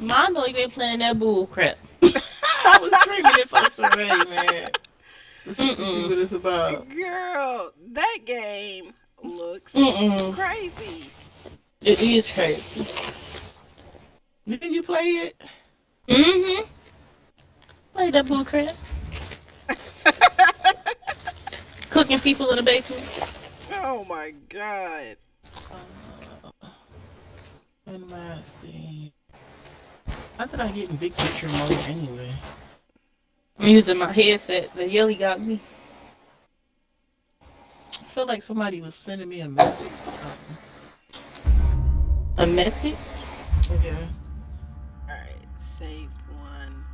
Ma, I know you ain't playing that bull crap. I was screaming it for Saray, man. Let's see what it's about. Girl, that game looks crazy. It is crazy. Didn't you play it? Play that bull crap. Cooking people in the basement. Oh my god. Last thing. I thought I get in big picture mode anyway. I'm using my headset. The yelly got me. I feel like somebody was sending me a message or something. A message? Yeah. Alright, saved one.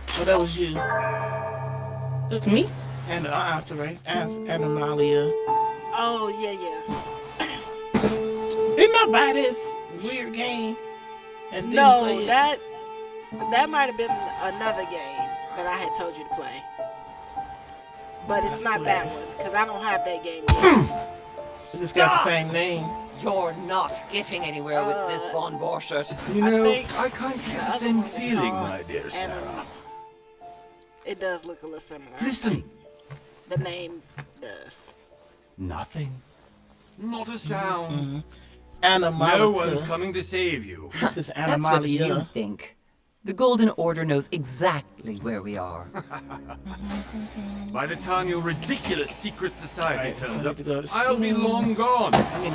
So that was you. It's me? And Saray. And Amalia. Oh, yeah. Didn't I buy this weird game? And No, play it? that might have been another game that I had told you to play. But it's not that one, because I don't have that game yet. It's got the same name. You're not getting anywhere with this Von Borchert. You know, think I kind of get the same feeling, my dear Sarah. It does look a little similar. Listen. The name does. Nothing. Not a sound. Animalia. No one's coming to save you. This is That's what you Animalia. think. The Golden Order knows exactly where we are. By the time your ridiculous secret society Right, turns I up, need to go to I'll be school. long gone. I mean,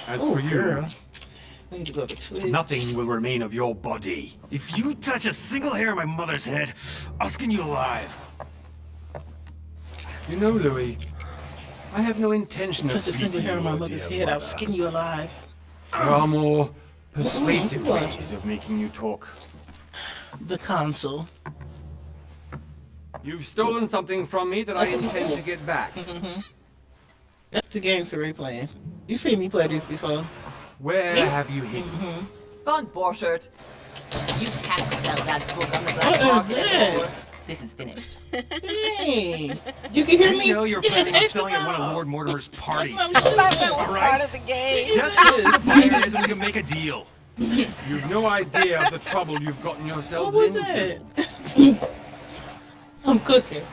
As oh, for you, girl. I need to go to Twitch. nothing will remain of your body. If you touch a single hair on my mother's head, I'll skin you alive. You know, Louis, I have no intention of Touch a single beating hair on my your mother's dear head, I'll mother. skin you alive. There are more persuasive What? ways of making you talk. The console. You've stolen something from me that I That's what he intend said. to get back. That's the game Saray playing. You seen me play this before. Where have you hidden it? Von Borchert, you can't sell that book on the black What is market this? anymore. This is finished. Hey. You can hear I me? know you're planning on selling at one of Lord Mortimer's parties. I thought that was All part right. of the game. Just listen to pioneers and we can make a deal. You've no idea of the trouble you've gotten yourselves What was into. that? I'm cooking.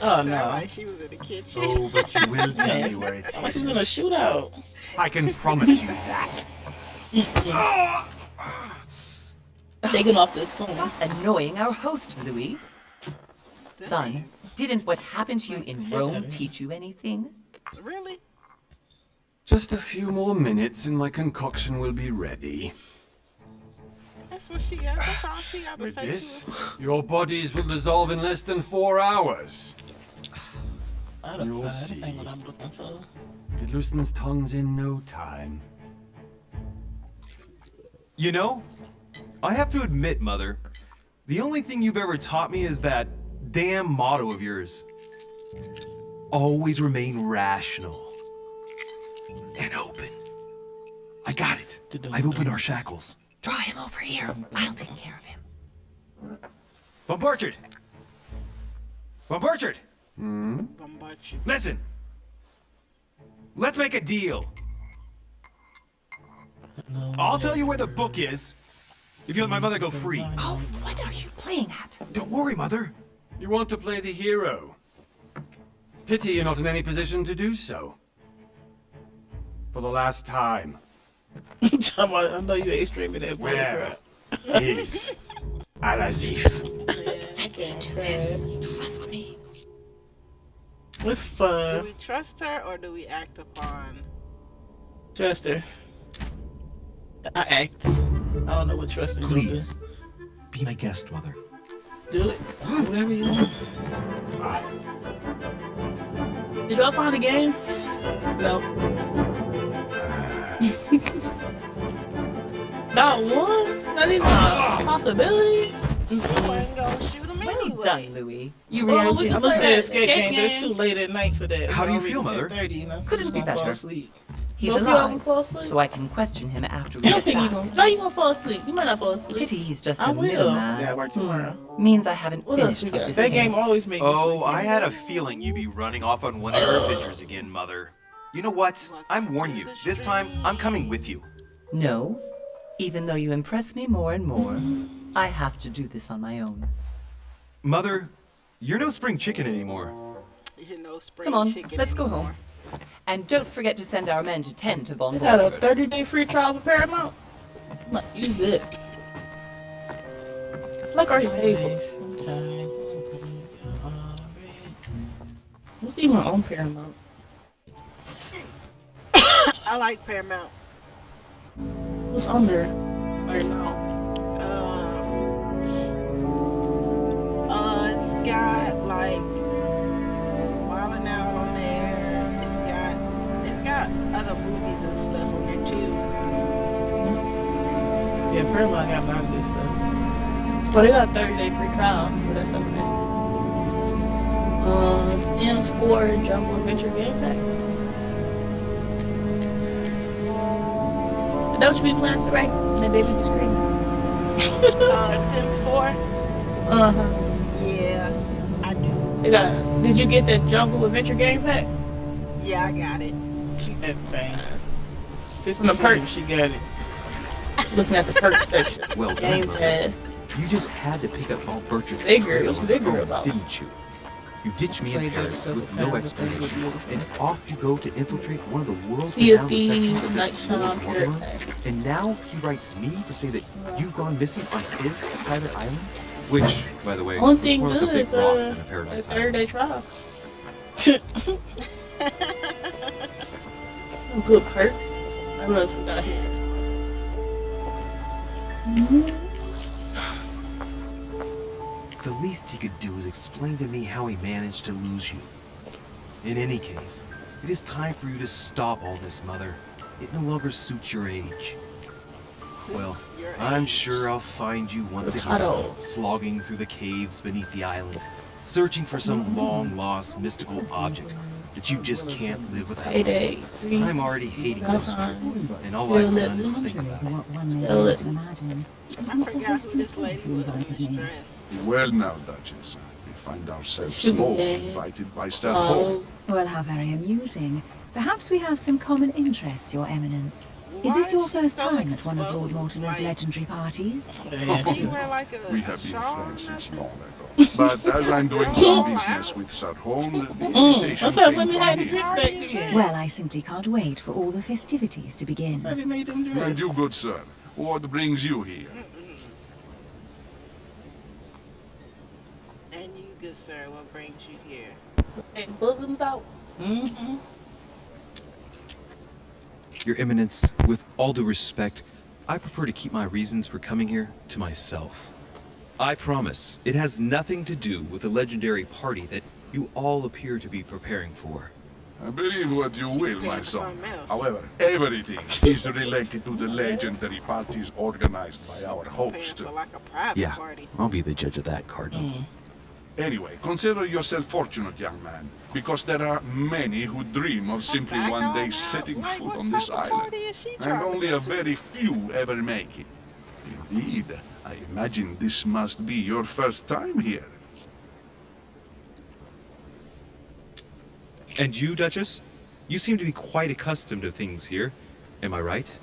Oh Sound no. like she was in the kitchen. Oh, but you will tell me where it's She's hidden. in a shootout. I can promise you that. Taking off this phone. Stop annoying our host, Louis. Son, didn't what happened to you in Rome teach you anything? Really? Just a few more minutes and my concoction will be ready. That's what she got. That's all she got to With say. this, your bodies will dissolve in less than 4 hours. I don't You'll know. see. That ain't what I'm looking for. It loosens tongues in no time. You know, I have to admit, Mother, the only thing you've ever taught me is that damn motto of yours. Always remain rational. And open. I got it. I've opened our shackles. Draw him over here. I'll take care of him. Von Borchert! Von Borchert! Bombard you. Listen! Let's make a deal. I'll tell you where the book is if you let my mother go free. Oh, what are you playing at? Don't worry, Mother. You want to play the hero? Pity you're not in any position to do so. For the last time, I know you ain't streaming that bull where crap. is Al-Azif? Let me do this. Trust me. It's Do fun. we trust her or do we act upon? Trust her. I act. I don't know what trust is. Please, be my guest, Mother. Do it. Whatever you want. Did y'all find the game? No. Not one? Not even a possibility? You wasn't gonna shoot him Well anyway. done, Louis. You Oh, we reacted can I'm looking play at that escape game, but it's game. too late at night for that. How do you It's feel, already Mother? 10:30, you know? Couldn't be I'm gonna fall better. asleep. He's Don't feel like I'm alive, fall asleep? so I can question him after we I don't get think you back. gonna. No, you gonna fall asleep. You might not fall asleep. Pity he's just I a will. middleman. Yeah, I work tomorrow. Means I haven't What else finished you with got? this That game case. always makes me Oh, sleepy. I had a feeling you'd be running off on one of your adventures again, Mother. You know what? I'm warning you. This time, I'm coming with you. No. Even though you impress me more and more, I have to do this on my own. Mother, you're no spring chicken anymore. You know, spring Come on, chicken let's go anymore. home. And don't forget to send our men to tend to Von Got a Wolfsburg. 30-day free trial for Paramount. I might use it. I feel like I already paid for it. What's even on Paramount? I like Paramount. What's on there right now? It's got like Wild 'N Out on there. It's got other movies and stuff on there too. Yeah, Paramount got a lot of good stuff. Well, they got a 30-day free trial, but that's something that Sims 4 Jungle Adventure Game Pack. Is that what you be playing, right? And that baby be screaming. Sims 4. Uh-huh. Yeah, I do. They got, did you get the Jungle Adventure Game Pack? Yeah, I got it. That thing. From the perks, she got it. Looking at the perks section. Well done, Game Mother. Pass. You just had to pick up Paul Burchard's Bigger, it trail was on bigger your own, about- didn't you? You ditched me in Played Paris it with several no times, but it was explanation, beautiful. and off you go to infiltrate one of the world's Sea of renowned sections Thieves, of Night this Lord Shadow, Mortimer, Paradise. and now he writes me to say that you've gone missing on his private island? Which, by the way, One is thing more like a good big is rock a than a paradise island. 30-day trial. Good perks. What else we got here? The least he could do is explain to me how he managed to lose you. In any case, it is time for you to stop all this, Mother. It no longer suits your age. Well, I'm sure I'll find you once again, Potato. slogging through the caves beneath the island, searching for some long-lost mystical object that you just can't live without. Payday. Free. I'm already hating this trip, and all Feel I've it. done is think about it. What one may Tell be it. able to imagine. It was I not the forgot host who this lady himself who was. invited me. Well now, Duchess, we find ourselves Shoot, both yeah. invited by Sir Hall. Oh, Well, how very amusing. Perhaps we have some common interests, Your Eminence. Is this your first time at one of Lord Mortimer's legendary parties? Do you wear like a We have been shawl or friends since nothing? long ago. But as I'm doing some business with Sir Holm, the invitation what's up? came Let me have the from drip him. back again. Well, I simply can't wait for all the festivities to begin. Already made them do And it. you, good sir, what brings you here? And you, good sir, what brings you here? And bosoms out. Mm-hmm. Your Eminence, with all due respect, I prefer to keep my reasons for coming here to myself. I promise, it has nothing to do with the legendary party that you all appear to be preparing for. I believe what you will, my son. However, everything is related to the legendary parties organized by our Paying host. for like a private Yeah, party. I'll be the judge of that, Cardinal. Anyway, consider yourself fortunate, young man, because there are many who dream of simply Back one on day now. setting Like, foot what on this type of island. party is she And trying to only go a to? very few ever make it. Indeed, I imagine this must be your first time here. And you, Duchess? You seem to be quite accustomed to things here. Am I right?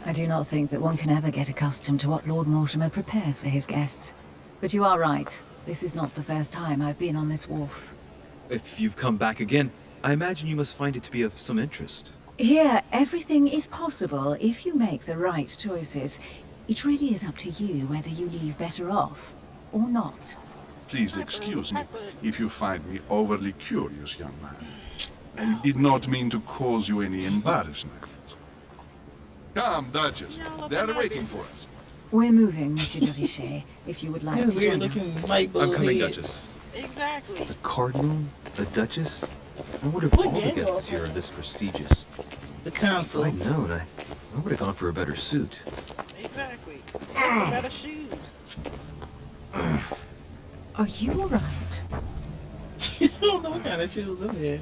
I do not think that one can ever get accustomed to what Lord Mortimer prepares for his guests. But you are right. This is not the first time I've been on this wharf. If you've come back again, I imagine you must find it to be of some interest. Here, everything is possible if you make the right choices. It really is up to you whether you leave better off or not. Please excuse me if you find me overly curious, young man. I did not mean to cause you any embarrassment. Come, Duchess. They are waiting for us. We're moving, Monsieur de Richet, if you would like That to weird join looking us. light bulb I'm coming, head. Duchess. Exactly. The Cardinal? The Duchess? I wonder if What all the game guests was here are this prestigious. The If console. I'd known, I would have gone for a better suit. Exactly. Better shoes. Are you alright? You don't know what kind of shoes I'm in.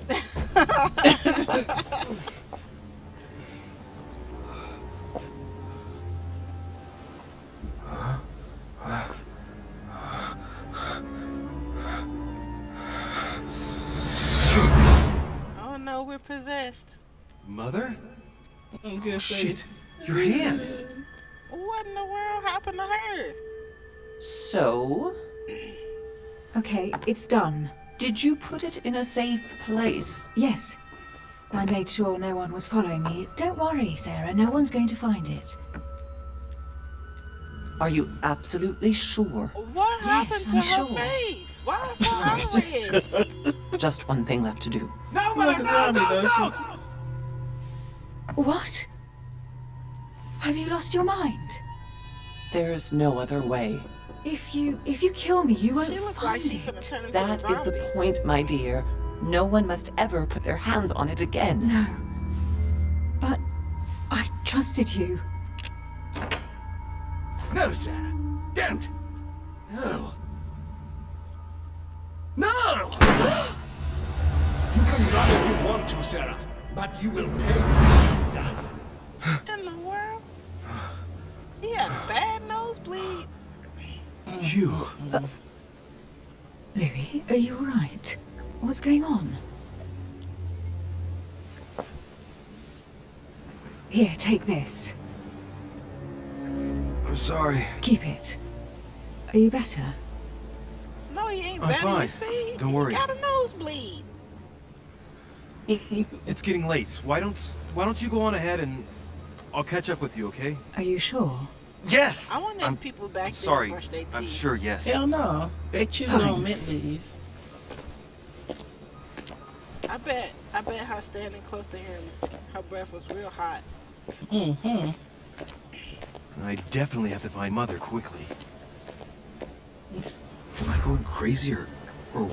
Oh no, we're possessed. Mother? I'm Oh, gonna say- shit. Your hand. What in the world happened to her? So, Okay, it's done. did you put it in a safe place? Yes. I made sure no one was following me. Don't worry, Sarah. No one's going to find it. Are you absolutely sure? What happened to I'm her sure. face? Why is her red? Just one thing left to do. No, Mother, no, no, no! What? Have you lost your mind? There's no other way. If you kill me, you won't She looks like find she's gonna it. turn into That a is the zombie. point, my dear. No one must ever put their hands on it again. No. But I trusted you. No, Sarah. Don't. No. No! You can run if you want to, Sarah, but you will pay. In the world? He had a bad nosebleed. You. Louis, are you alright? What's going on? Here, take this. I'm sorry. Keep it. Are you better? No, he ain't I'm bad. fine. Don't worry. He got a nosebleed. It's getting late. Why don't you go on ahead and I'll catch up with you, okay? Are you sure? Yes. I wonder I'm if people back there sorry. brush their teeth. I'm sure yes. Hell no. They chew Fine. on mint leaves. I bet her standing close to him, her breath was real hot. Mm-hmm. I definitely have to find Mother quickly. Am I going crazy or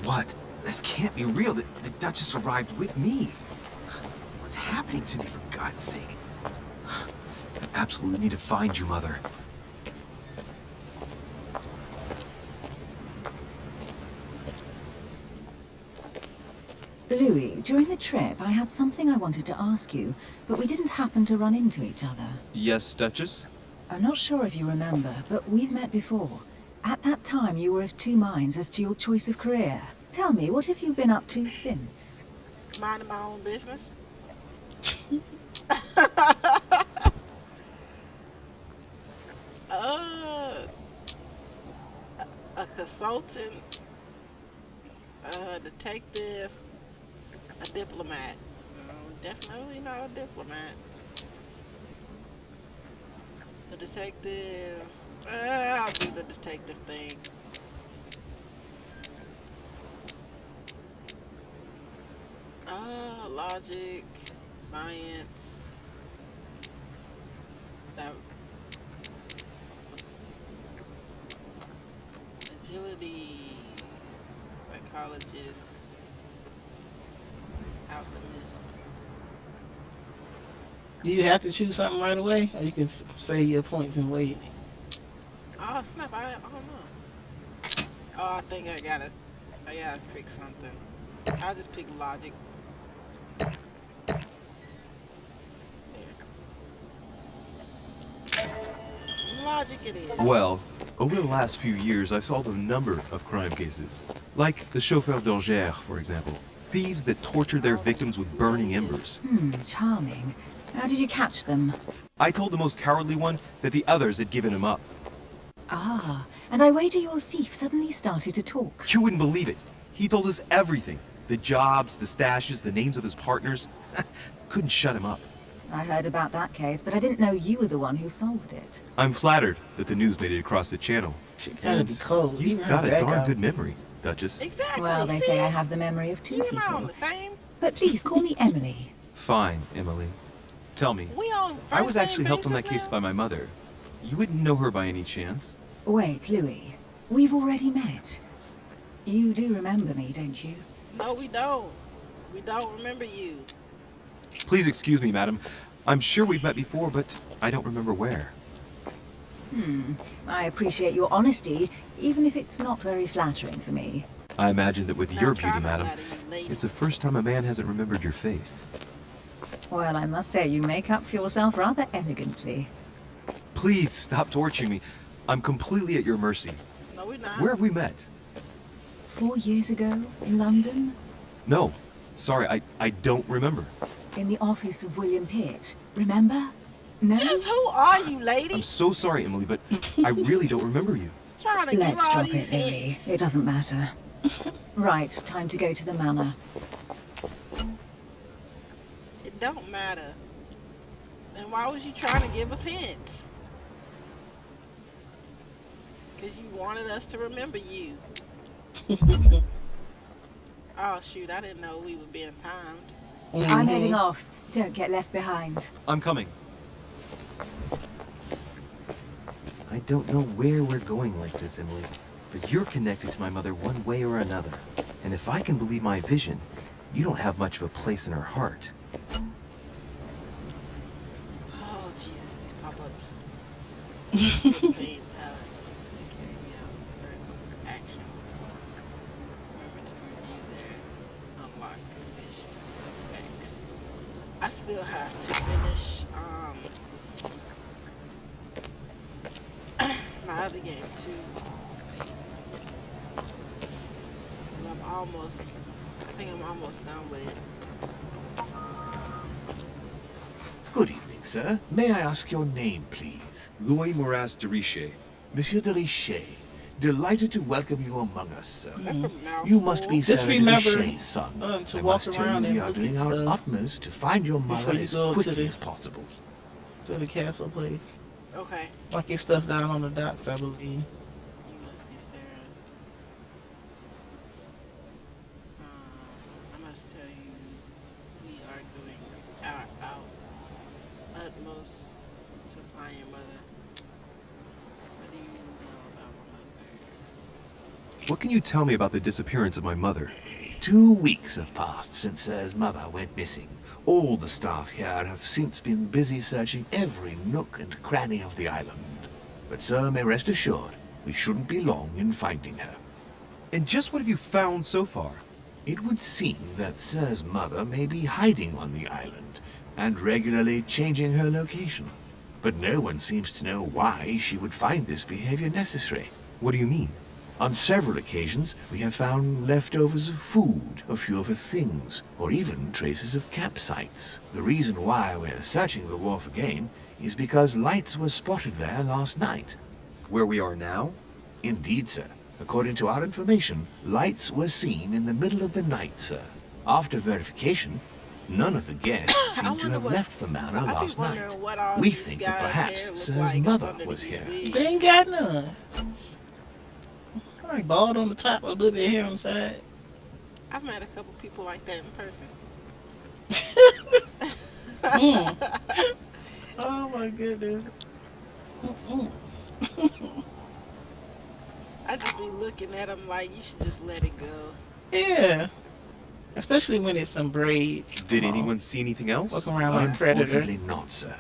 what? This can't be real. The Duchess arrived with me. What's happening to me, for God's sake? I absolutely need to find you, Mother. Louis, during the trip, I had something I wanted to ask you, but we didn't happen to run into each other. Yes, Duchess? I'm not sure if you remember, but we've met before. At that time, you were of two minds as to your choice of career. Tell me, what have you been up to since? Minding my own business. A consultant, a detective, a diplomat. No, definitely not a diplomat. A detective. I'll do the detective thing. Logic, science. Agility, psychologist, alchemist. Do you have to choose something right away? Or you can say your points and wait? Oh snap! I don't know. Oh, I think I gotta pick something. I'll just pick logic. Logic it is. Well, over the last few years, I've solved a number of crime cases. Like the chauffeur d'Angers, for example. Thieves that tortured their victims with burning embers. Charming. How did you catch them? I told the most cowardly one that the others had given him up. Ah, and I wager your thief suddenly started to talk. You wouldn't believe it. He told us everything. The jobs, the stashes, the names of his partners. Couldn't shut him up. I heard about that case, but I didn't know you were the one who solved it. I'm flattered that the news made it across the channel. She gotta be cold. You've Even got a her darn back good memory, Duchess. Exactly. Well, they say I have the memory of two You and I on people. the same. But please call me Emily. Fine, Emily. Tell me, We on. I was first actually name helped on that basis case now? by my mother. You wouldn't know her by any chance? Wait, Louis. We've already met. You do remember me, don't you? No, we don't. We don't remember you. Please excuse me, madam. I'm sure we've met before, but I don't remember where. I appreciate your honesty, even if it's not very flattering for me. I imagine that with Now your try beauty, to madam, flatter you, lady. it's the first time a man hasn't remembered your face. Well, I must say you make up for yourself rather elegantly. Please stop torturing me. I'm completely at your mercy. No, we not. Where have we met? 4 years ago, in London? No. Sorry, I don't remember. in the office of William Pitt. Remember? No? Just who are you, lady? I'm so sorry, Emily, but I really don't remember you. Trying to Let's give all drop these it, Louis. hints. It doesn't matter. Right, time to go to the manor. It don't matter. Then why was you trying to give us hints? Because you wanted us to remember you. Oh shoot, I didn't know we were being timed. I'm heading off. Don't get left behind. I'm coming. I don't know where we're going like this, Emily, but you're connected to my mother one way or another. And if I can believe my vision, you don't have much of a place in her heart. Oh Jesus, these pop-ups. 15, carry out certain actions. Remember to review their unlocked condition specs. I still have to finish my other game too. I think I'm almost done with it. Good evening, sir. May I ask your name, please? Louis Moras de Richer. Monsieur de Richer. Delighted to welcome you among us, sir. That's a mouthful. You must be Just Sarah de remember, Richet's son. to I walk must tell around you we and are look doing at our stuff utmost to find your before mother you as go to quickly the- as possible. To the castle place. Okay. Like your stuff down on the docks, I believe. You must be Sarah. I must tell you, we are doing our utmost to find your mother. What do you know about my mother? What can you tell me about the disappearance of my mother? 2 weeks have passed since Sir's mother went missing. All the staff here have since been busy searching every nook and cranny of the island. But Sir may rest assured, we shouldn't be long in finding her. And just what have you found so far? It would seem that Sir's mother may be hiding on the island and regularly changing her location. But no one seems to know why she would find this behavior necessary. What do you mean? On several occasions, we have found leftovers of food, a few of her things, or even traces of campsites. The reason why we're searching the wharf again is because lights were spotted there last night. Where we are now? Indeed, sir. According to our information, lights were seen in the middle of the night, sir. After verification, none of the guests seem to have left the manor I be last night. wondering what all We these think that guys' perhaps hair look Sir's like mother under was these here. wigs. They ain't got none. Like bald on the top, a little bit of hair on the side. I've met a couple people like that in person. Oh my goodness. I just be looking at them like you should just let it go. Yeah. Especially when it's some braids. Did anyone see anything else? Walking around like Predator. Unfortunately not, sir.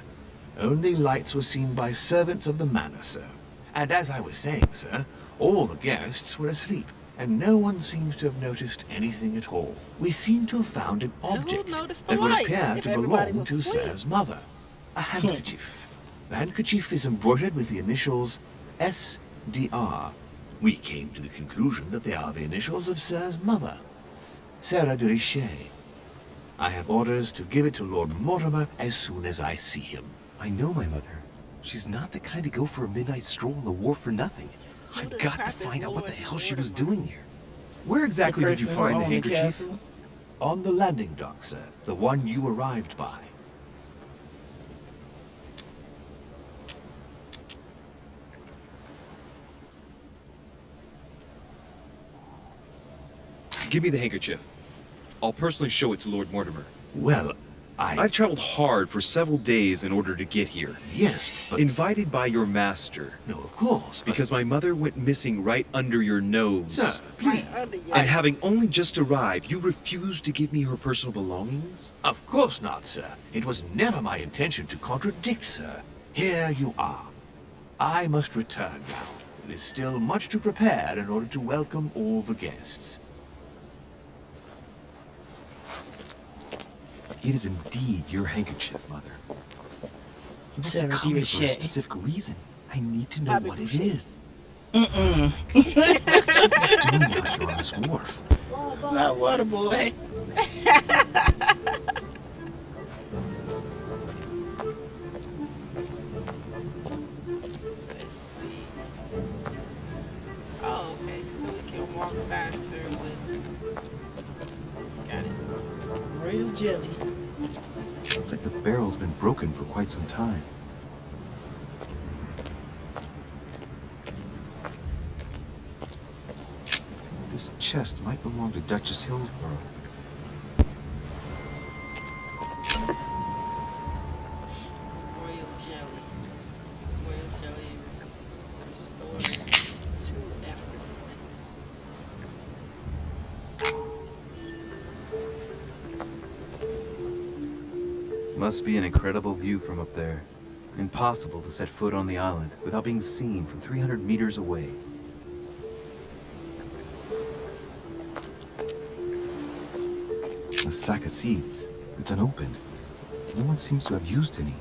Only lights were seen by servants of the manor, sir. And as I was saying, sir, all the guests were asleep, and no one seems to have noticed anything at all. We seem to have found an object noticed the that would lights appear if to everybody belong was to asleep? Sir's mother. A handkerchief. The handkerchief is embroidered with the initials SDR. We came to the conclusion that they are the initials of Sir's mother, Sarah de Richer. I have orders to give it to Lord Mortimer as soon as I see him. I know my mother. She's not the kind to go for a midnight stroll on the wharf for nothing. I've Who the got to crap is find out what the Lord hell she was Mortimer? doing here. Where exactly did you person who find the owned handkerchief? castle. On the landing dock, sir. The one you arrived by. Give me the handkerchief. I'll personally show it to Lord Mortimer. Well, I've traveled hard for several days in order to get here. Yes, but... Invited by your master. No, of course, but... Because my mother went missing right under your nose. Sir, please. Under your And having only just arrived, you refused to give me her personal belongings? Of course not, sir. It was never my intention to contradict, sir. Here you are. I must return now. It is still much to prepare in order to welcome all the guests. It is indeed your handkerchief, Mother. You want to Sarah come here for a Richet. specific reason. I need to know Bobby what it Richet. is. What are you doing out here on this wharf? Not water boy. barrel's been broken for quite some time. This chest might belong to Duchess Hillsborough. Royal jelly. Royal jelly restored to effortlessness. Must be an incredible view from up there. Impossible to set foot on the island without being seen from 300 meters away. A sack of seeds. It's unopened. No one seems to have used any.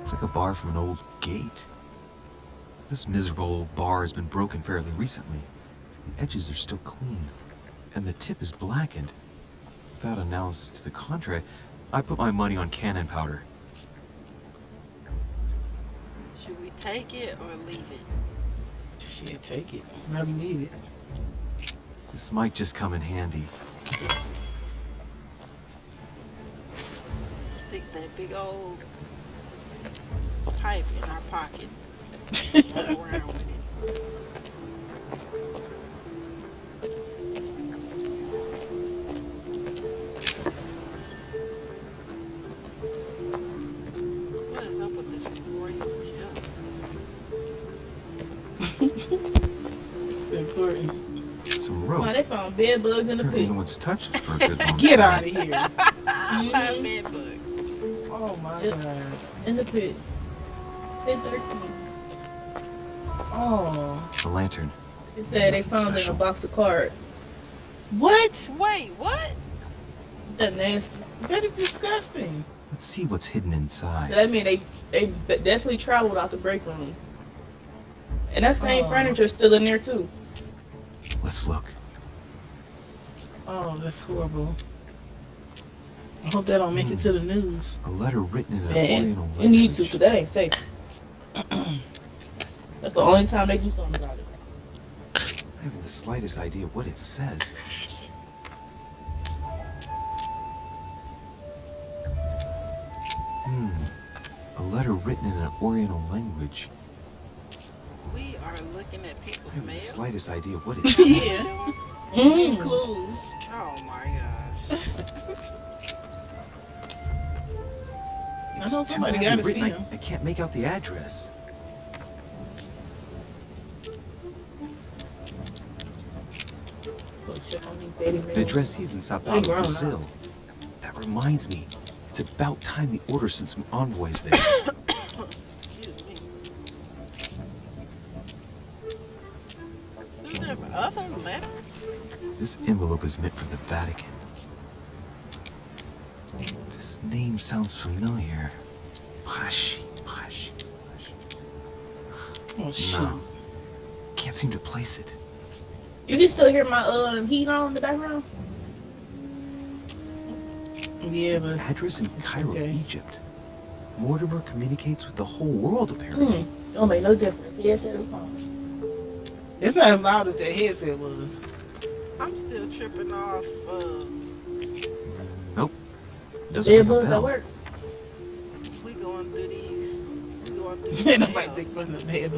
It's like a bar from an old gate. This miserable old bar has been broken fairly recently. The edges are still clean, and the tip is blackened. Without analysis to the contrary, I put my money on cannon powder. Should we take it or leave it? Shit, take it. Never need it. This might just come in handy. Stick that big old pipe in our pocket. Walk around with it. What is up with this royal jelly? Important. Some Why rope. they found bed bugs in the Apparently pit. no one's touched it for a good long Get time. out of here. Mhm. Bed bug. Oh my Yep. god. In the pit. Pit 13. Oh. The lantern. It said they Nothing found it in a special. box of cards. What? Wait, what? That nasty. That is disgusting. Let's see what's hidden inside. That mean they definitely traveled out the break room. And that same Oh. furniture's still in there too. Let's look. Oh, that's horrible. I hope that don't make it to the news. A letter written in an Man, Oriental you need to, language. cause that ain't safe. That's the only time they do something about it. I haven't the slightest idea what it says. A letter written in an Oriental language. We are looking at I people's haven't the mail. slightest idea what it says. Yeah. Mm. Clues. Oh my gosh. It's know too somebody badly gotta written. see 'em. I can't make out the address. Go check on these baby The males. addressee's in Sao They Paulo, grown Brazil. That reminds me. It's about time the Order sent some envoys there. Excuse me. Is there other letters? This envelope is meant for the Vatican. This name sounds familiar. Pashi. Oh shit. No. Can't seem to place it. You can still hear my heat on in the background? Yeah, but Address in Cairo, Okay. Egypt. Mortimer communicates with the whole world, apparently. Don't make no difference. He said it's fine. it's not as loud as that headset was. I'm still tripping off. Nope. Doesn't Bed ring a bugs at bell. work. We going through these. We going through Ain't these. nobody mail. think from the bed.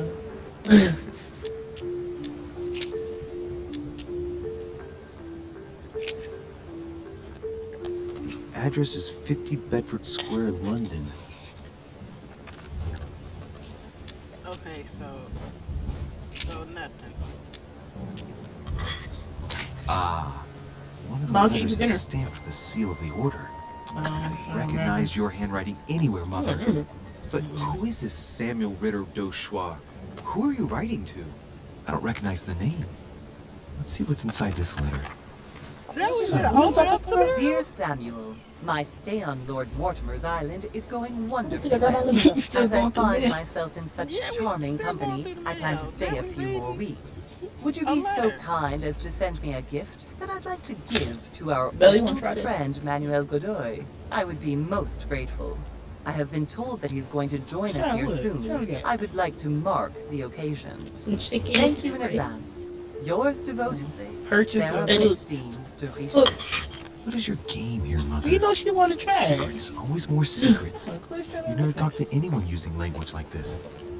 Address is 50 Bedford Square, London. Okay, so nothing. Ah. One of the Mom, can you letters eat dinner? is stamped with the seal of the Order. I Recognize your handwriting anywhere, Mother. Mhm. But who is this Samuel Ritter Dauchois? Who are you writing to? I don't recognize the name. Let's see what's inside this letter. That was So- gonna open up for them? Dear Samuel, my stay on Lord Mortimer's island is going wonderfully I got my well. lemon. Still As I going through find mail. myself in such Yeah, we charming still going company, through the I plan to mail. stay That a was few more easy. weeks. Would you A be so letter. kind as to send me a gift that I'd like to give to our Belly, wanna old try this? friend Manuel Godoy? I would be most grateful. I have been told that he's going to join us Yeah, I here would. soon. Sure, yeah. I would like to mark the occasion. Some chicken. Thank you in rice. advance. Yours devotedly, Purchase Sarah of food. Christine de Richelieu. Look, What is your game here, Mother? you know she want to try. Secrets, always more secrets. You never talk to anyone using language like this.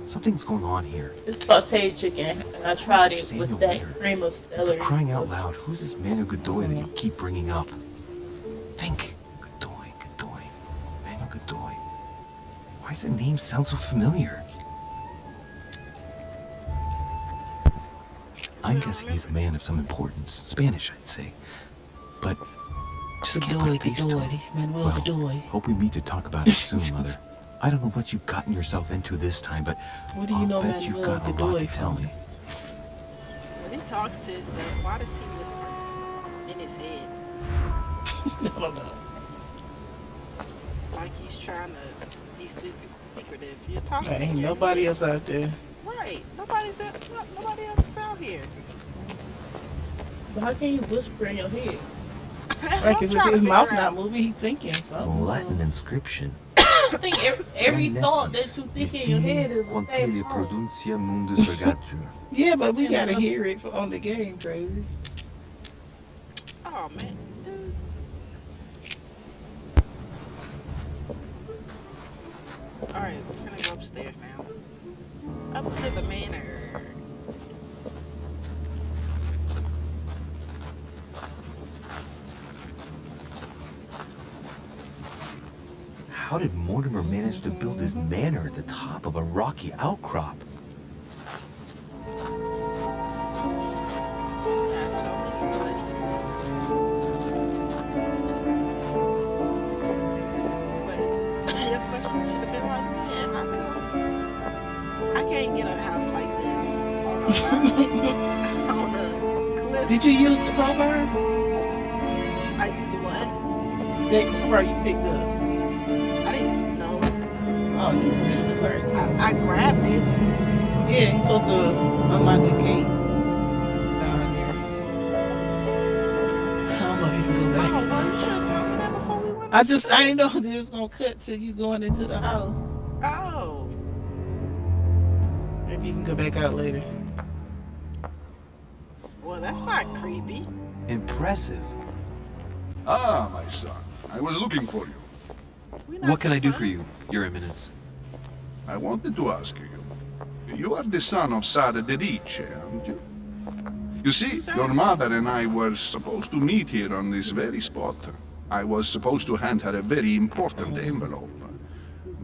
Something's going on here. It's sauteed chicken, and I tried This is it with Samuel that Weir. cream of For celery. crying out loud, who's this Manu Godoy that you keep bringing up? Think. Godoy, Godoy. Manu Godoy. Why does the name sound so familiar? I'm guessing he's a man of some importance. Spanish, I'd say. But just can't put a face to it. Manuel Well, Godoy. hope we meet to talk about it soon, Mother. I don't know what you've gotten yourself into this time, but What do you I'll know bet you've Manuel got a lot Godoy to tell from? me. When he talks to himself, why does he whisper in his head? I don't know. Like he's trying to be super secretive. You're talking There ain't to nobody else out there. Right. Nobody else is out here. But how can you whisper in your head? Like, if his mouth not moving, he's thinking A something. Latin inscription. I think every thought that you think in your head is the same thought. mundus ergatur. Yeah, but we gotta hear it on the game, crazy. Oh man. Dude. Alright, we're gonna go upstairs now. Up to the manor. How did Mortimer manage to build his manor at the top of a rocky outcrop? I can't get a house like this on a cliff. Did you use the crowbar? I used the what? That crowbar you picked up. I didn't know. Oh, you used the crowbar. I grabbed it. Yeah, you're supposed to unlock the gate down here. I don't know if you can go back. Oh, well, you should have told me that before we went. I didn't know that it was gonna cut till you going into the house. Oh. Maybe you can go back out later. Well, that's not creepy. Impressive. Ah, my son. I was looking for you. What can I do for you, Your Eminence? I wanted to ask you. You are the son of Sara de Riche, aren't you? You see, your mother and I were supposed to meet here on this very spot. I was supposed to hand her a very important envelope.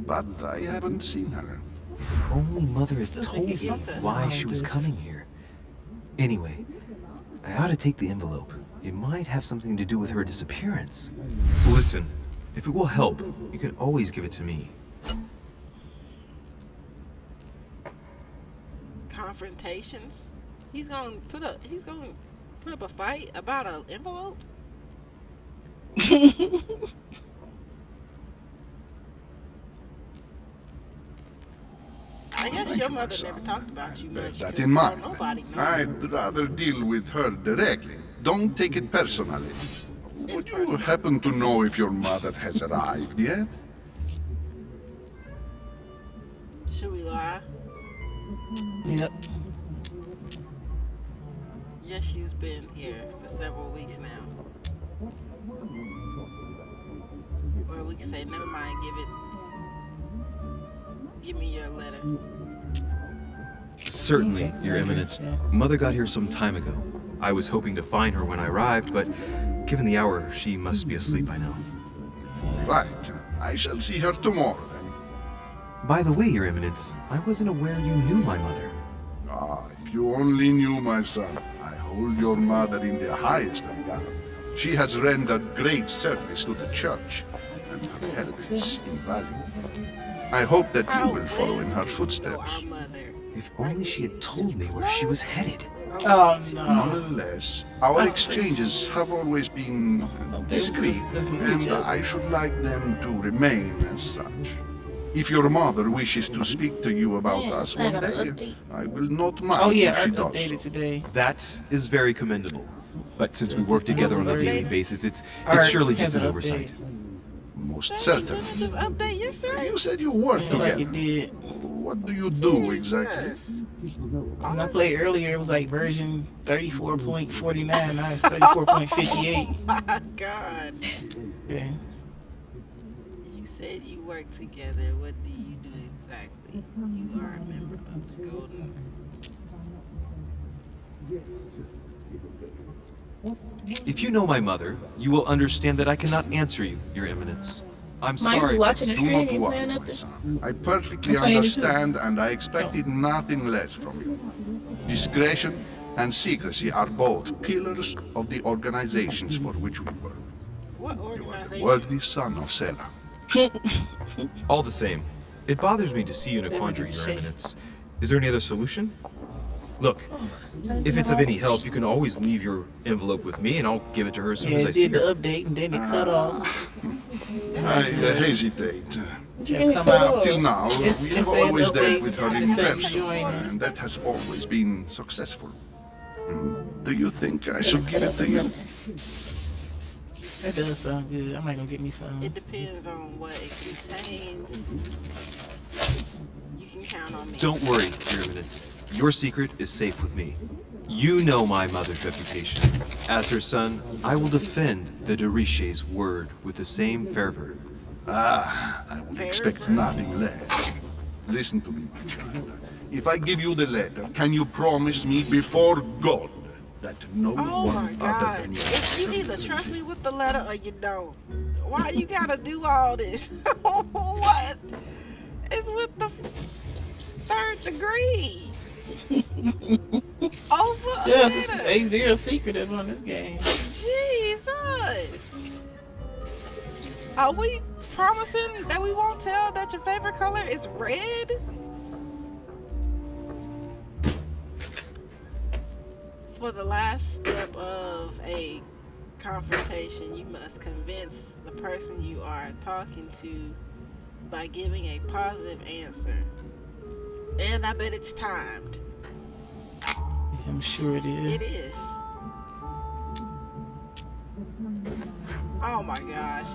But I haven't seen her. If only Mother had told me why she was coming here. Anyway, I ought to take the envelope. It might have something to do with her disappearance. Listen, if it will help, you can always give it to me. Confrontations. He's gonna put up a fight about an envelope. I guess Thank your you, mother son. never talked about you Bear much. that 'cause in mind. Nobody knew. I'd rather deal with her directly. Don't take it personally. Would you happen to know if your mother has arrived yet? Should we lie? Yep. Yes, she's been here for several weeks now. Or we can say, never mind, give me your letter. Certainly, Your Eminence. Mother got here some time ago. I was hoping to find her when I arrived, but given the hour, she must be asleep by now. Right. I shall see her tomorrow then. By the way, Your Eminence, I wasn't aware you knew my mother. Ah, if you only knew, my son. I hold your mother in the highest regard. She has rendered great service to the church, and her help is invaluable. I hope that you will follow in her footsteps. Our mother. If only she had told me where she was headed. Oh no. Nonetheless, our exchanges have always been discreet, and I should like them to remain as such. If your mother wishes to speak to you about us one day, I will not mind Oh yeah, if she Earth does updated so. today. That is very commendable. But since we work together on a daily basis, it's Art surely just has an an oversight. Most Hey, certainly. definitive update, yes, sir. You said you work Like it together. did. What do you do exactly? When I played earlier, it was like version 34.49. Now it's 34.58. Oh my god. Yeah. You said you work together. What do you do exactly? You are a member of the Golden. If you know my mother, you will understand that I cannot answer you, Your Eminence. I'm Mike, sorry. you watching the Do stream? not You worry, playing my nothing? son. I perfectly I'm playing it too. understand, and I expected nothing less from you. Discretion and secrecy are both pillars of the organizations for which we work. What You are the organization? worthy son of Sarah. All the same, it bothers me to see you in a quandary, Your Eminence. Is there any other solution? Look, if it's of any help, you can always leave your envelope with me, and I'll give it to her as soon Yeah, as I it see did the her. update and then it cut off. I hesitate. Yeah, come out. Up till now, It's- we it's have an always update. dealt with her in It's a person, join. and that has always been successful. Do you think I should give it to you? That does sound good. I might go get me some. It depends on what it contains. You can count on me. Don't worry, Your Eminence. Your secret is safe with me. You know my mother's reputation. As her son, I will defend the de Richet's word with the same fervor. I would expect nothing less. Listen to me, my child. If I give you the letter, can you promise me before God that no Oh my one god. other than you... You either trust me with the letter or you don't. Why you gotta do all this? What? It's with the third degree. Over a Yeah, this letter. is A0 secretive on this game. Jesus. Are we promising that we won't tell that your favorite color is red? For the last step of a confrontation, you must convince the person you are talking to by giving a positive answer. And I bet it's timed. I'm sure it is. It is. Oh my gosh.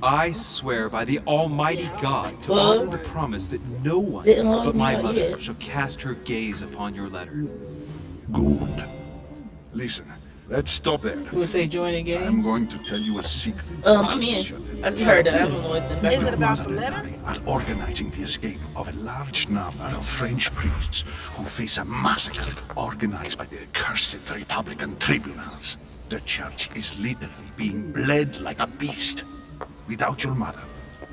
I swear by the Almighty God to Well, honor the promise that no one didn't like but me my not mother yet. shall cast her gaze upon your letter. Good. Listen, let's stop there. Who would say join the I'm game? going to tell you a secret. I'm in. I just heard that. I don't know what's in Is background. it about the Mother and letter? I are organizing the escape of a large number of French priests who face a massacre organized by the accursed Republican tribunals. The church is literally being bled like a beast. Without your mother,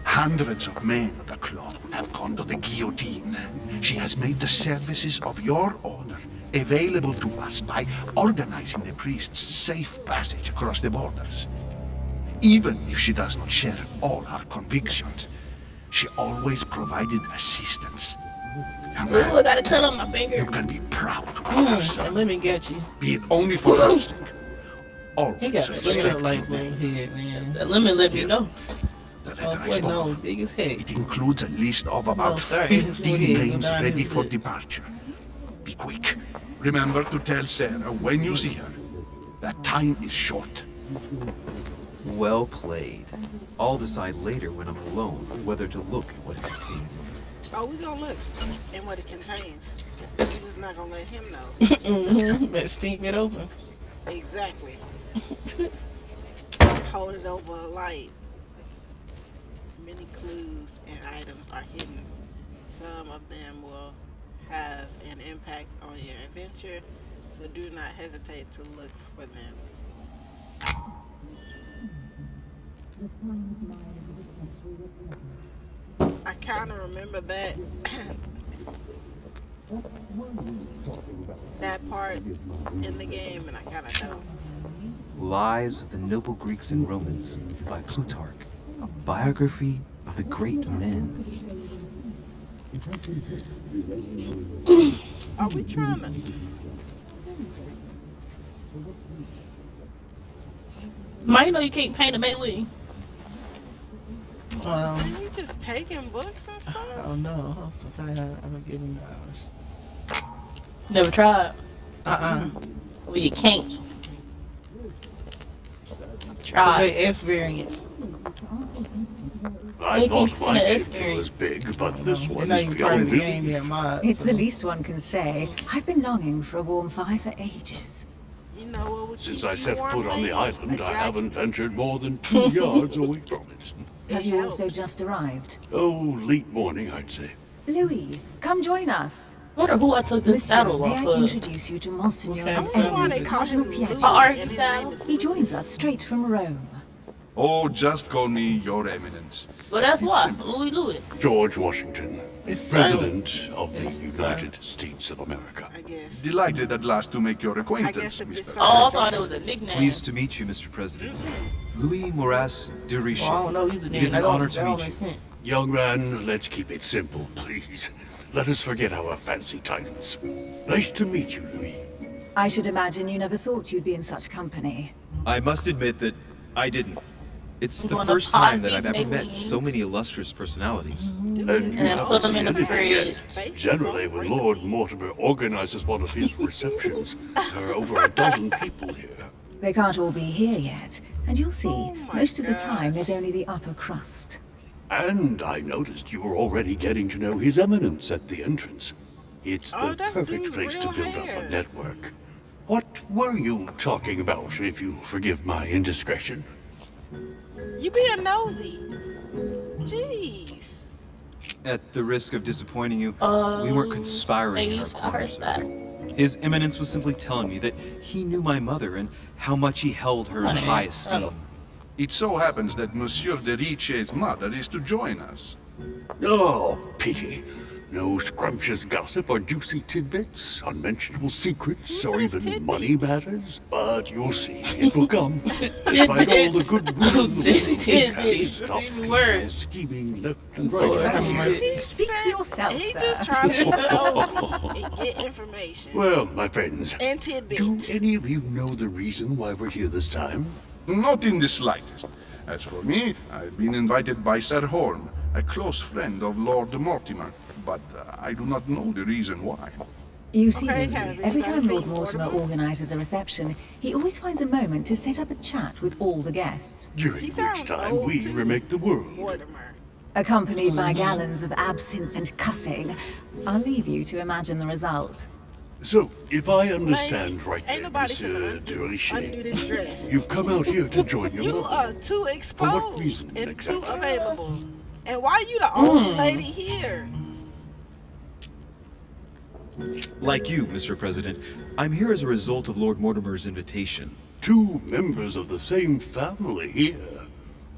hundreds of men of the cloth would have gone to the guillotine. She has made the services of your order available to us by organizing the priests' safe passage across the borders. Even if she does not share all our convictions, she always provided assistance. Young Ooh, I man, got a cut on my you finger. can be proud to be her And son, let me get you. be it only for her sake. He Always got a real respect light for me. blue head, man. That lemon let me know. The Oh, letter I boy, spoke no, of. big as heck. It includes a list of about No, sorry, his 15 forehead names went down ready his for lip. departure. Be quick. Remember to tell Sarah when you see her that time is short. Well played. I'll decide later when I'm alone whether to look at what it contains. Oh, we gonna look and what it contains. We just not gonna let him know. Mm-hmm. Better steam it open. Exactly. Hold it over a light. Many clues and items are hidden. Some of them will have an impact on your adventure, so do not hesitate to look for them. I kind of remember that that part in the game, and I kind of don't. Lives of the Noble Greeks and Romans by Plutarch. A biography of the great men. Are we trying to? Mike, you know you can't paint a Bailey. Are you just taking books and I stuff? don't know. I'm gonna give him hours. Never tried. Well, you can't. Try. S variant. I Make thought it my kinda ship scary. was big, but this They're one not is even part of beyond the game belief. yet, mod. It's the least one can say. I've been longing for a warm fire for ages. You know what would Since keep I you set warm, foot on the lady? island, A I jacket. haven't ventured more than 2 yards away from it. Have you also just arrived? Oh, late morning, I'd say. Louis, come join us. I wonder who I took this Monsieur, saddle may off I of. introduce you to Monsignor Okay. His I Eminence wanna Cardinal call him Pietro. My Louis, Archie and his style. name is He joins us straight from Rome. Oh, just call me Your Eminence. But that's It's why. simple. Louis. George Washington, It's President of the United States of America. I guess. Delighted at last to make your I acquaintance, guess if Mr. it's Oh, I thought it was a nickname. Pleased to meet you, Mr. President. Louis Moras de Richet. Well, I don't know. He's a It name. is an That don't- honor that to don't meet make you. sense. Young man, let's keep it simple, please. Let us forget our fancy titles. Nice to meet you, Louis. I should imagine you never thought you'd be in such company. I must admit that I didn't. It's You the wanna first time that party, I've ever make met wings? so many illustrious personalities. And you And haven't put them seen in the anything yet. fridge. Generally, when Lord Mortimer organizes one of his receptions, there are over a dozen people here. They can't all be here yet, and you'll see, Oh my most of the God. time there's only the upper crust. And I noticed you were already getting to know His Eminence at the entrance. It's Oh, the that's perfect dude's place to real build up hair. a network. What were you talking about, if you forgive my indiscretion? You being nosy. Jeez. At the risk of disappointing you, we weren't conspiring in our Ladies, I heard quarters. that. His Eminence was simply telling me that he knew my mother and how much he held her in Honey, high esteem. It so happens that Monsieur de Richet's mother is to join us. Oh, pity. No scrumptious gossip or juicy tidbits, unmentionable secrets, or even money matters. But you'll see, it will come. Despite all the goodwill of the world, Tidbits. can't stop Even people worse. scheming left and Lord right. have mercy. Speak for yourself, He sir. just trying to get nosy and get information. Well, my friends, And tidbits. do any of you know the reason why we're here this time? Not in the slightest. As for me, I've been invited by Sir Horn, a close friend of Lord Mortimer, but I do not know the reason why. You see, Okay, Louis, Harry, every gotta time see Lord Mortimer Mortimer. organises a reception, he always finds a moment to set up a chat with all the guests, During He which sounds time old, we too. remake the world. Mortimer. accompanied by gallons of absinthe and cussing. I'll leave you to imagine the result. So, if I understand right, Ain't then, nobody Monsieur finna de undo Richet, this dress. you've come out here to join your You mother. are too exposed reason and exactly? too available. And why you the only lady here? Like you, Mr. President, I'm here as a result of Lord Mortimer's invitation. Two members of the same family here.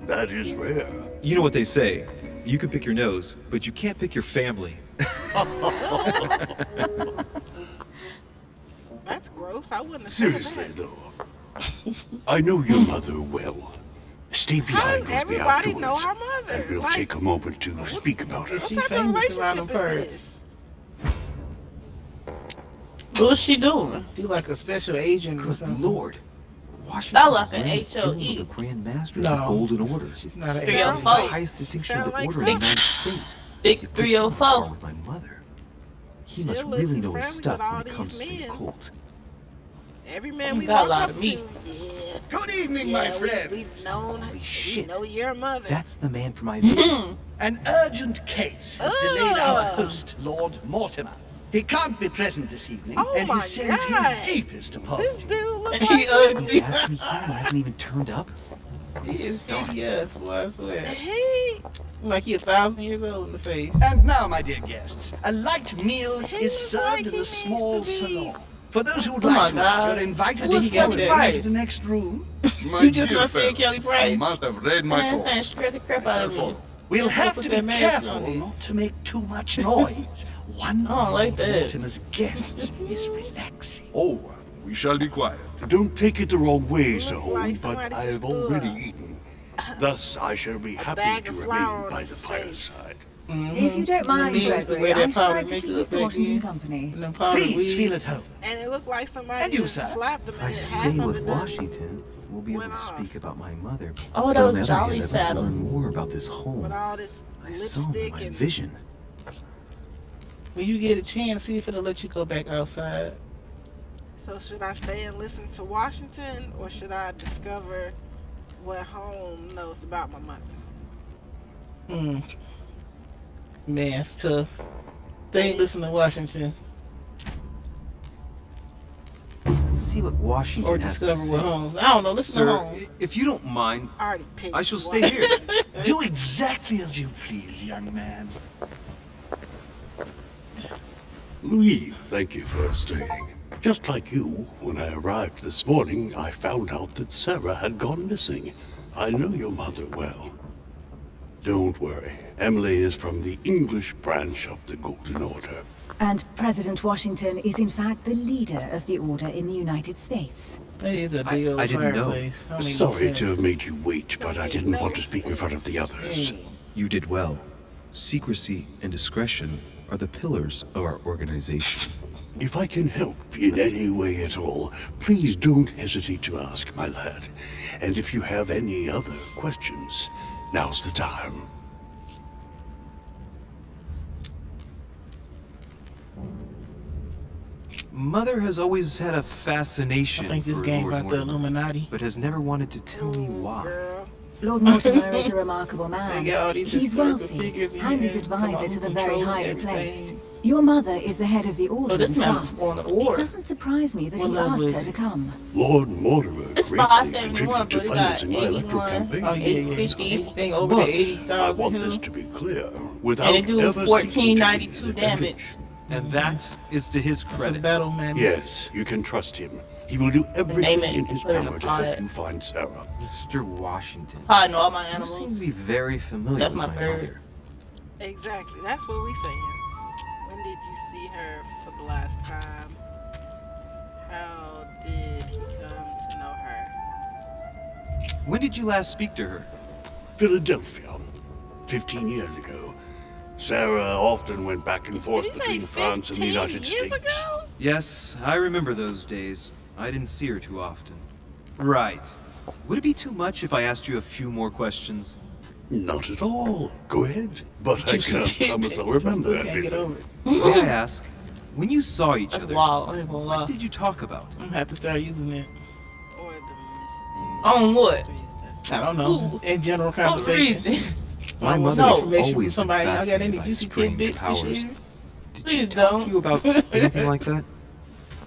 That is rare. You know what they say. You can pick your nose, but you can't pick your family. That's gross. I wouldn't have Seriously, said that. though, I know your mother well. Stay behind does with me everybody afterwards, know our mother? and we'll Like- take a moment to speak about her. She What type of famous around the relationship bird. is this? What's she doing? She's like a special agent or Good something. Lord. That Washington like an ranked HOE. in the Grand Master No. of the Golden Order. She's not an Three agent. oh It's four. the highest distinction of the Sound like order in the her. United States. Big It puts him on par 304. with my mother. He must Still really listen know his friendly stuff with all when it these comes to the men. occult. Every man You we got a walk lot up of to, meat. yeah. Good evening, Yeah, my friend. We've known, Holy we shit. know your mother. That's the man for my vision. An urgent case has delayed our Ah. host, Lord Mortimer. He can't be present this evening, Oh and he my sends God. his deepest This apologies. dude looks He like He's asked me here, he hasn't even turned up. He It's is stunned. yes, boy, I swear. he. Like he's 1,000 years old in the face. And now, my dear guests, a light meal He is looks served like in he the needs small to be- salon. For those who would Oh my like to, God. you're invited What's to follow Kelly me Price? to the next room. My You just dear not saying fellow, Kelly Price. you must have read my Man, that thoughts. thing scared the crap out of me. We'll Just have put to be that mask on careful him. not to make too much noise. One I don't like of that. Mortimer's guests is relaxing. Oh, we shall be quiet. Don't take it the wrong way, Sir Looks Holmes, like but somebody I have stood already up. eaten. Thus, I shall be happy bag to of remain flour by on the his fireside. If you don't mind, mean, the way Gregory, that I should powder like to makes keep it look Mr. like Washington you. company. And then powder Please weed. feel at home. And it looked like somebody And you, just sir? slapped him If and I half stay of with it done. Washington, we'll be able went to off. speak about my mother. Oh, But that on was the other Jolly hand, I'd like to Saddle. learn more about this With home. all this I saw lipstick my and vision. When you get a chance, see if it'll let you go back outside. So should I stay and listen to Washington, or should I discover what home knows about my mother? Man, it's tough. They ain't listen to Washington. Let's see what Washington Or has to discover say. what Holmes. I don't know. Listen to Sir, Holmes. if you don't mind, I already picked I shall one. stay here. Do exactly as you please, young man. Louis, thank you for staying. Just like you, when I arrived this morning, I found out that Sarah had gone missing. I know your mother well. Don't worry. Emily is from the English branch of the Golden Order. And President Washington is in fact the leader of the Order in the United States. That is a big old I didn't know. fireplace. I don't even Sorry know. to have made you wait, but I didn't want to speak in front of the others. You did well. Secrecy and discretion are the pillars of our organization. If I can help in any way at all, please don't hesitate to ask, my lad. And if you have any other questions, now's the time. Mother has always had a I fascination think this for game Lord about the Mortimer, Illuminati. but has never wanted to tell me why. Lord Mortimer is a remarkable man. They got all these He's historical wealthy figures in and is here, advisor who to the very controls highly everything. placed. Your mother is the head of the Order this in man France. won the It war. doesn't surprise me that What he level asked is her it? to come. Lord Mortimer It's greatly 571, contributed to but it got financing my electoral 81. campaign. Oh, yeah, yeah. 850. Anything over But the 80,000. I want you know? this to be clear, without And it do ever seeking to gain 1492 an damage. advantage. And that is to his For the credit. battle, man. Yes, you can trust him. He will do everything it, in his put it in power a to help pot. you find Sarah. Mr. Washington, I know all my you animals. seem to be very familiar That's with my my bird. mother. Exactly. That's what we saying. When did you see her for the last time? How did he come to know her? When did you last speak to her? Philadelphia, 15 years ago. Sarah often went back and forth Did he say between France and the 15 United years States. ago? Yes, I remember those days. I didn't see her too often. Right. Would it be too much if I asked you a few more questions? Not at all. Go ahead. But I can't promise I'll remember Can't get over everything. it. May I ask, when you saw each That's other, wild. I ain't gonna lie. what did you talk about? I'm gonna have to start using it. Or the On what? I don't know. Ooh. In general What conversation. reason? My I want mother has information from always been somebody. Y'all got any fascinated by juicy strange tidbits to powers. share? Did Please she talk don't. to you about anything like that?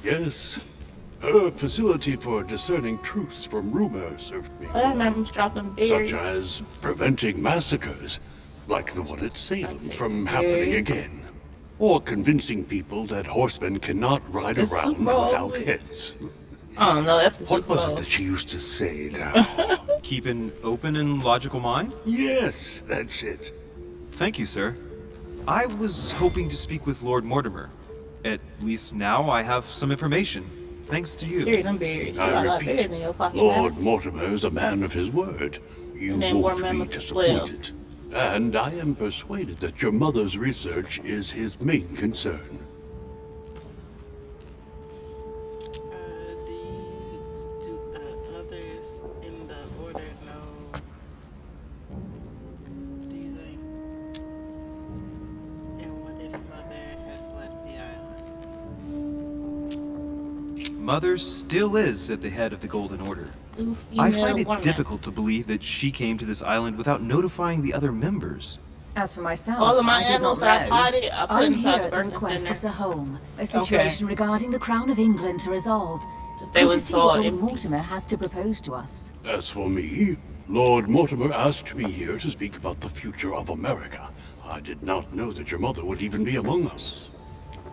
Yes. Her facility for discerning truths from rumor served me I well, remember dropping berries. such as preventing massacres, like the one at Salem, from happening again. Or convincing people that horsemen cannot ride It's around Super Bowl, without is it? heads. I don't know. That's the What Super was it Bowl. that she used to say now? Keep an open and logical mind? Yes, that's it. Thank you, sir. I was hoping to speak with Lord Mortimer. At least now I have some information. Thanks to you. Here, them berries. You got a I lot of berries repeat, in your pocket. Lord man. Mortimer is a man of his word. You And then more won't be members as well. disappointed. And I am persuaded that your mother's research is his main concern. Do others in the order know these things? And what if Mother has left the island? Mother still is at the head of the Golden Order. Ooh, I female find it woman. difficult to believe that she came to this island without notifying the other members. As for myself, All of my I did not animals that I know. potted, I put I'm inside here the at the birth request center. of Sir Holm, a situation regarding the Crown of England to resolve, They and to was see all what Lord empty. Mortimer has to propose to us. As for me, Lord Mortimer asked me here to speak about the future of America. I did not know that your mother would even be among us.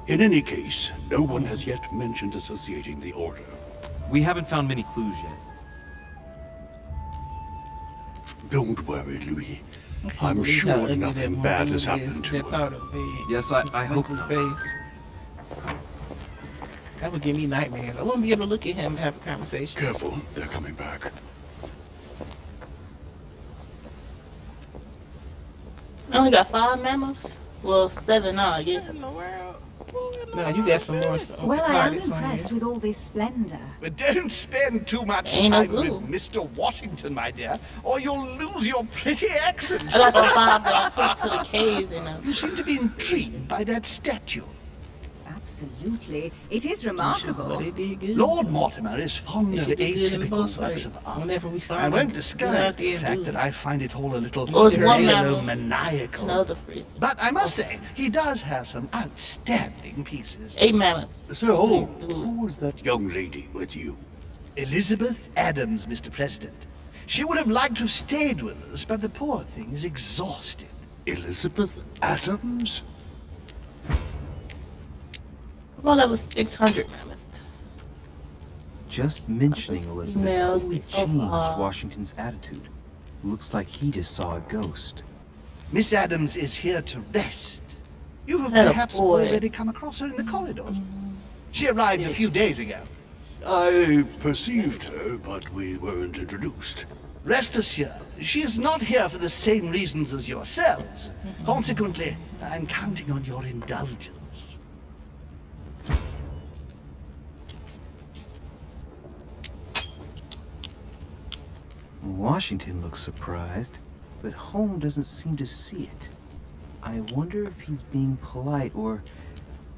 In any case, no one has yet mentioned associating the order. We haven't found many clues yet. Don't worry, Louis. I can't I'm believe how sure ugly nothing that bad mother has is. happened to That her. powder bed. Yes, I hope His not. face. That would give me nightmares. I wouldn't be able to look at him and have a conversation. Careful, they're coming back. I only got 5 mammals. Well, 7 now, I guess. What in the world? No, you got some more stuff. Well, I am Parties on impressed here. with all this splendor. But don't spend too much Ain't no time glue. with Mr. Washington, my dear, or you'll lose your pretty accent. I got the 5 that I took to the cave and You seem to be intrigued by that statue. absolutely. It is But remarkable. they did good. Lord Mortimer is fond They of should do good in the boss atypical fight. works of art. Whenever we find I them, won't we'll disguise have the to fact do that it. I find it all a little Or it's one level. maniacal. Another prison. But I must say, he does have some outstanding pieces. 8 mammoths. So, who was that young lady with you? Elizabeth Adams, Mr. President. She would have liked to have stayed with us, but the poor thing is exhausted. Elizabeth Adams? Well, that was 600 mammoths. Just mentioning Elizabeth Smells totally of, changed uh, Washington's attitude. Looks like he just saw a ghost. Miss Adams is here to rest. You have Atta perhaps boy. already come across her in the corridors. She arrived a few days ago. I perceived her, but we weren't introduced. Rest assured, she is not here for the same reasons as yourselves. Consequently, I'm counting on your indulgence. Washington looks surprised, but Holmes doesn't seem to see it. I wonder if he's being polite or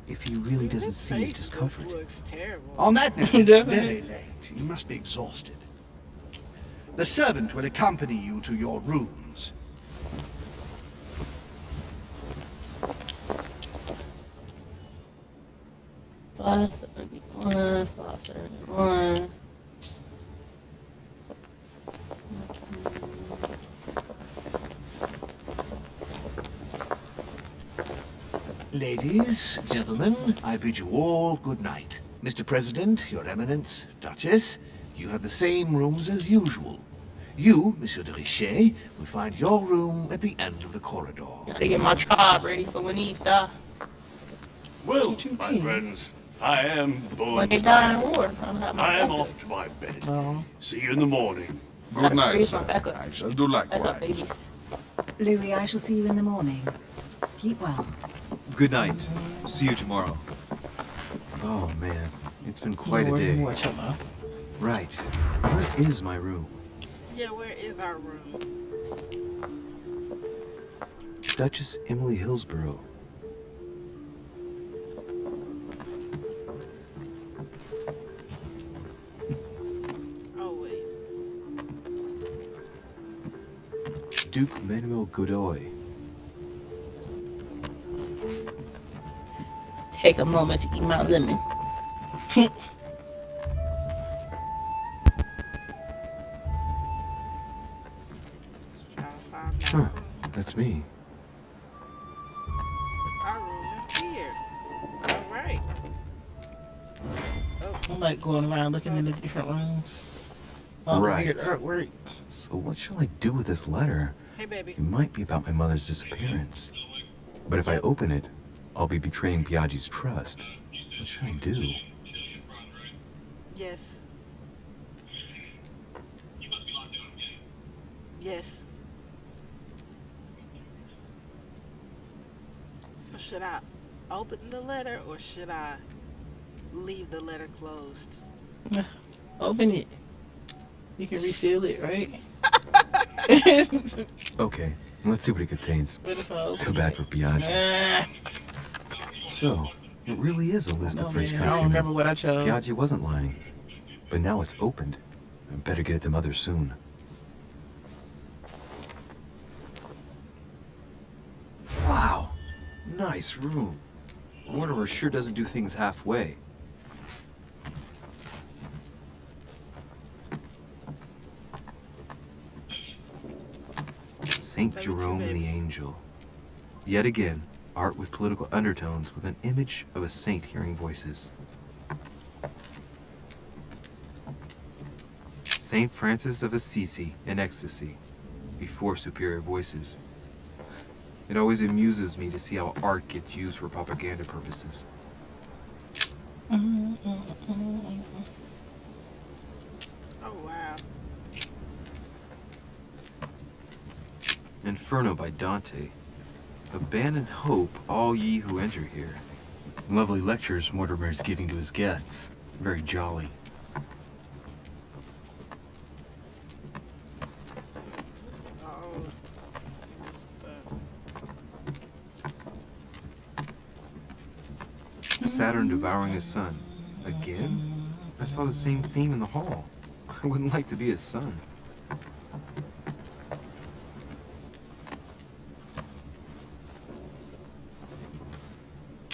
if he really doesn't see his discomfort. Looks terrible. On that note, it's very late. You must be exhausted. The servant will accompany you to your rooms. Five 571. Ladies, gentlemen, I bid you all good night. Mr. President, Your Eminence, Duchess, you have the same rooms as usual. You, Monsieur de Richet, will find your room at the end of the corridor. Gotta get my tribe ready for when these die. Well, my friends, I am When they bored. die in war. I am off to my bed. Oh. See you in the morning. Good night, Raise my sir. back up. I shall do Back up, likewise. baby. Louis, I shall see you in the morning. Sleep well. Good night. See you tomorrow. Oh man, it's been quite a day. Right. Where is my room? Yeah, where is our room? Duchess Emily Hillsborough. Oh, wait. Duke Manuel Godoy. Take a moment to eat my lemon. Huh, that's me. Our room is here. All right. I'm like going around looking in the different rooms. All the Right. weird artwork. So what shall I do with this letter? Hey, baby. It might be about my mother's disappearance. But if I open it, I'll be betraying Biaggi's trust. What should I do? Yes. Yes. So should I open the letter or should I leave the letter closed? Open it. You can reseal it, right? Okay, let's see what it contains. What if I open Too bad it? for Biaggi. Ah, So, it really is a list no, of French man, I don't countrymen. remember what I chose. Biaggi wasn't lying. But now it's opened. I better get it to Mother soon. Wow! Nice room. Mortimer sure doesn't do things halfway. Saint Jerome the Angel. Yet again, art with political undertones with an image of a saint hearing voices. Saint Francis of Assisi in ecstasy, before superior voices. It always amuses me to see how art gets used for propaganda purposes. Oh, wow. Inferno by Dante. Abandon hope, all ye who enter here. Lovely lectures Mortimer's giving to his guests. Very jolly. Oh. Saturn devouring his son. Again? I saw the same theme in the hall. I wouldn't like to be his son.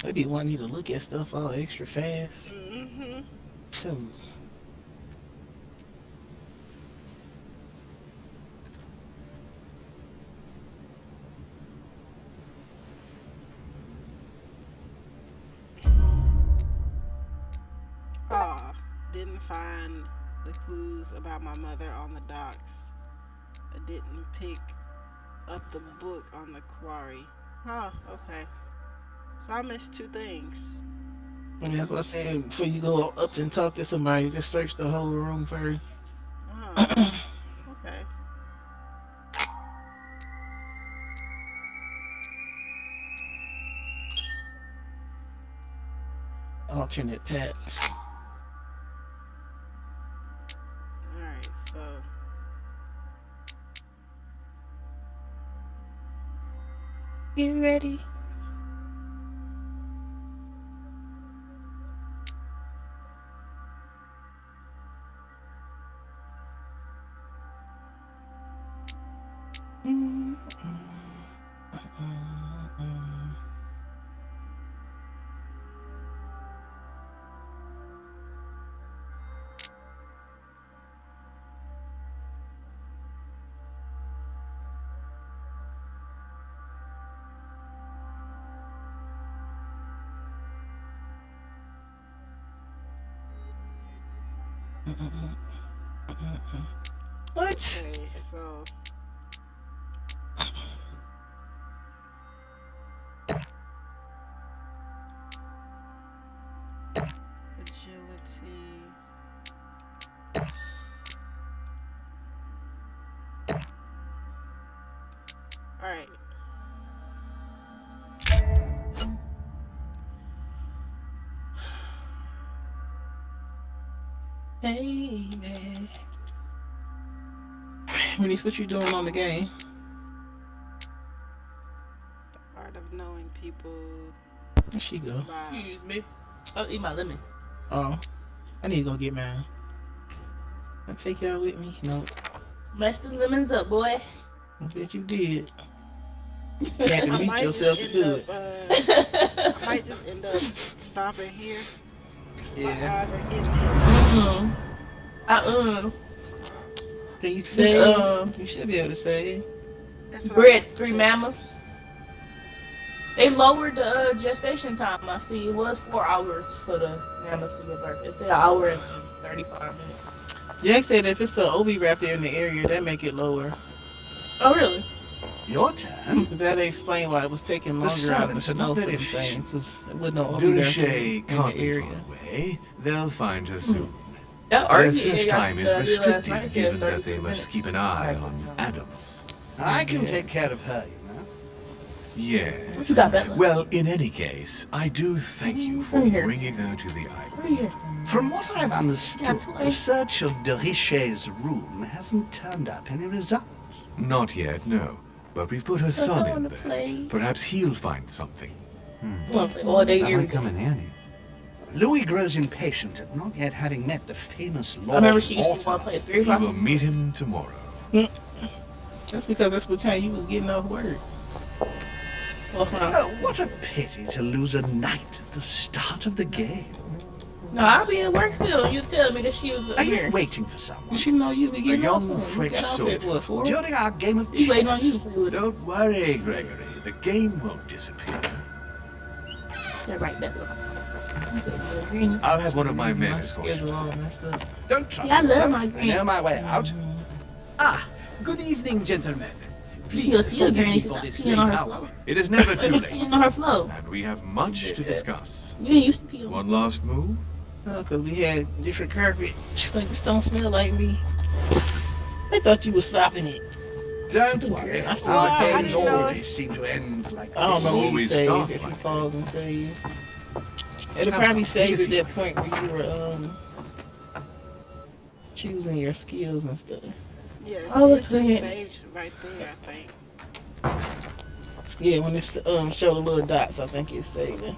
I be wanting you to look at stuff all extra fast. So, Aw, didn't find the clues about my mother on the docks. I didn't pick up the book on the quarry. Oh, okay. So I missed 2 things. and that's what I said, before you go up and talk to somebody, just search the whole room first. Oh, okay. Alternate paths. Alright, so You ready? What? okay, so agility. Alright. Baby. Release, what you doing on the game? The art of knowing people Where she go? by Excuse me. I'll eat my lemon. Oh, I need to go get mine. I take y'all with me? No. Mess the lemons up, boy. I bet you did. You had to meet might yourself to just do end it. up, I might just end up stopping here. Yeah. Can you say? You should be able to say. Bred 3 mammoths. They lowered the gestation time. I see it was 4 hours for the mammoths to give birth. It said 1 hour and 35 minutes. Jack said if it's an oviraptor in the area, that make it lower. Oh, really? Your turn? That explain why it was taking longer out the servants are snow not for very them efficient. things. It wasn't no Durocher oviraptor in can't the be area. far away. They'll find her soon. That Their RVA search got time is to last restricted night, given said that they 32 must minutes. keep an eye on Adams. I can take care of her, you know. Yes. You got Bella. Well, in any case, I do thank you for Right here. bringing her to the island. Right here. From what I've understood, That's the why. search of de Richet's room hasn't turned up any results. Not yet, no. But we've put her son in wanna there. play. Perhaps he'll find something. Wanna play all day That here. might come in handy. Louis grows impatient at not yet having met the famous Lord I remember she used to Mortimer. want to play at 3 We o'clock. will meet him tomorrow. That's because that's what time you was getting off work. Well, from- Oh, what a pity to lose a knight at the start of the game. No, I'll be at work still. You tell me that she was Are here. you waiting for someone? You know you be getting young off. French You got off at soldier. what, 4? During our game of He's waiting on you chess. to play with her. Don't worry, Gregory. The game won't disappear. Yeah, right, Bella. I'll have one of my men My escort you. schedule all messed up. Don't trouble Yeah, I love yourself. my I green. know my way out. Ah, good evening, gentlemen. You'll Please see your forgive granny me for stop this peeing late on her hour. flow. It is never too She's late. peeing on her flow. And we have much to discuss. You ain't used to pee on One last move? Oh, cause we had different carpet. She's like, this don't smell like me. I thought you was stopping it. Don't worry. I saw Our it. games always seem to end like I don't this. know what you Always saved stop if you like pause and save. It'll probably save at that point where you were choosing your skills and stuff. Yeah, Oh, it's look at it. saved right there, I think. Yeah, when it's show the little dots, I think it's saving.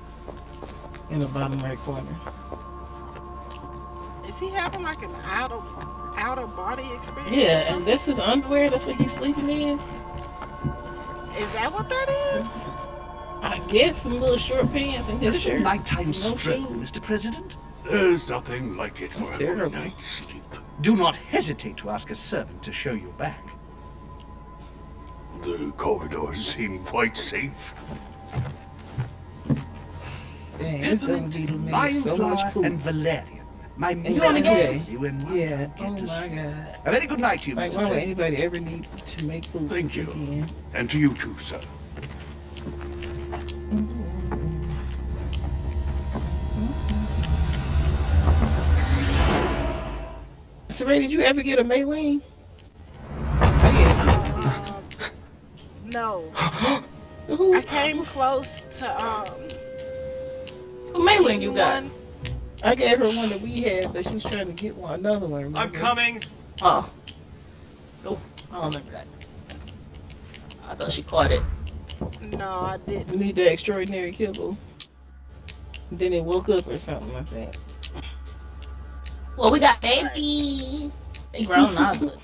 in the bottom right corner. Is he having like an out of body experience? Yeah, and that's his underwear. That's what he's sleeping in. Is that what that is? I guess some little short pants and A his little shirt. nighttime No stroll, shoes. Mr. President. There's nothing like it for a good Terrible. night's sleep. Do not hesitate to ask a servant to show you back. The corridors seem quite safe. Dang, this doesn't be Lime so flour much food. and valerian. My And you wanna melody get- when one Yeah. can't Oh get to my sleep. god. A very good night to you, Like, Mr. why would President. anybody ever need to make food? Thank you. again? And to you too, sir. So, Ray, did you ever get a Maywing? No. Who? I came close to Who Maywing you got? one. I gave her one that we had, but she was trying to get another one. I'm remember? coming. Oh. Oh, I don't remember that. I thought she caught it. No, I didn't. We need the extraordinary kibble. Then it woke up or something like that. Well, we got baby. They grown now, but